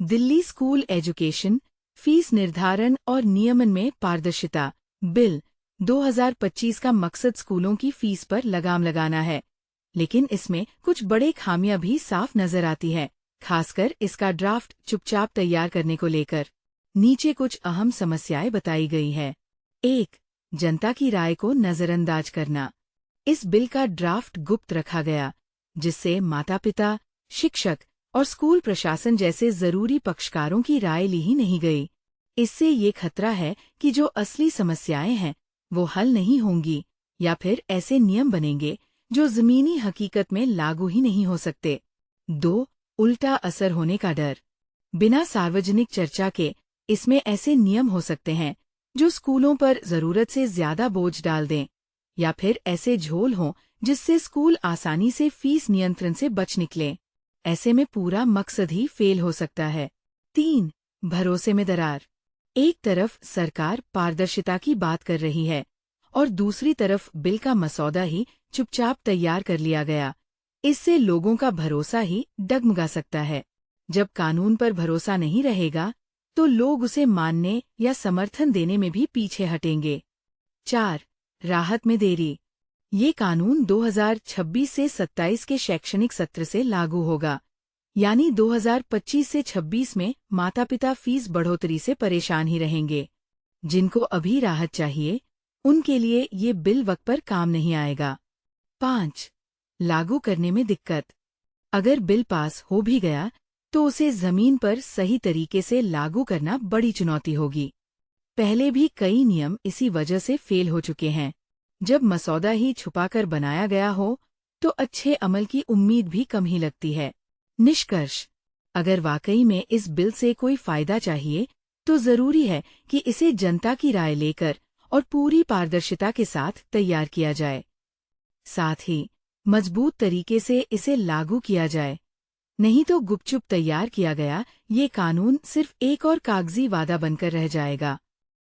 Delhi school education, fees निर्धारण और नियमन में पारदर्शिता बिल 2025 का मकसद स्कूलों की फीस पर लगाम लगाना है, लेकिन इसमें कुछ बड़े खामियां भी साफ नजर आती है, खासकर इसका ड्राफ्ट चुपचाप तैयार करने को लेकर। नीचे कुछ अहम समस्याएं बताई गई है। 1. जनता की राय को नजरअंदाज करना। इस बिल का ड्राफ्ट गुप्त रखा गया, जिससे माता-पिता, शिक्षक और स्कूल प्रशासन जैसे जरूरी पक्षकारों की राय ली ही नहीं गई। इससे ये खतरा है कि जो असली समस्याएं हैं वो हल नहीं होंगी, या फिर ऐसे नियम बनेंगे जो जमीनी हकीकत में लागू ही नहीं हो सकते। 2. उल्टा असर होने का डर। बिना सार्वजनिक चर्चा के इसमें ऐसे नियम हो सकते हैं जो स्कूलों पर जरूरत से ज्यादा बोझ डाल दें, या फिर ऐसे झोल हों जिससे स्कूल आसानी से फीस नियंत्रण से बच निकले। ऐसे में पूरा मकसद ही फेल हो सकता है। 3. भरोसे में दरार। एक तरफ सरकार पारदर्शिता की बात कर रही है और दूसरी तरफ बिल का मसौदा ही चुपचाप तैयार कर लिया गया। इससे लोगों का भरोसा ही डगमगा सकता है। जब कानून पर भरोसा नहीं रहेगा तो लोग उसे मानने या समर्थन देने में भी पीछे हटेंगे। 4. राहत में देरी। ये कानून 2026 से 27 के शैक्षणिक सत्र से लागू होगा, यानी 2025 से 26 में माता-पिता फीस बढ़ोतरी से परेशान ही रहेंगे। जिनको अभी राहत चाहिए, उनके लिए ये बिल वक्त पर काम नहीं आएगा। 5. लागू करने में दिक्कत। अगर बिल पास हो भी गया तो उसे जमीन पर सही तरीके से लागू करना बड़ी चुनौती होगी। पहले भी कई नियम इसी वजह से फेल हो चुके हैं। जब मसौदा ही छुपाकर बनाया गया हो तो अच्छे अमल की उम्मीद भी कम ही लगती है। निष्कर्ष: अगर वाकई में इस बिल से कोई फायदा चाहिए तो जरूरी है कि इसे जनता की राय लेकर और पूरी पारदर्शिता के साथ तैयार किया जाए। साथ ही मजबूत तरीके से इसे लागू किया जाए, नहीं तो गुपचुप तैयार किया गया ये कानून सिर्फ एक और कागजी वादा बनकर रह जाएगा।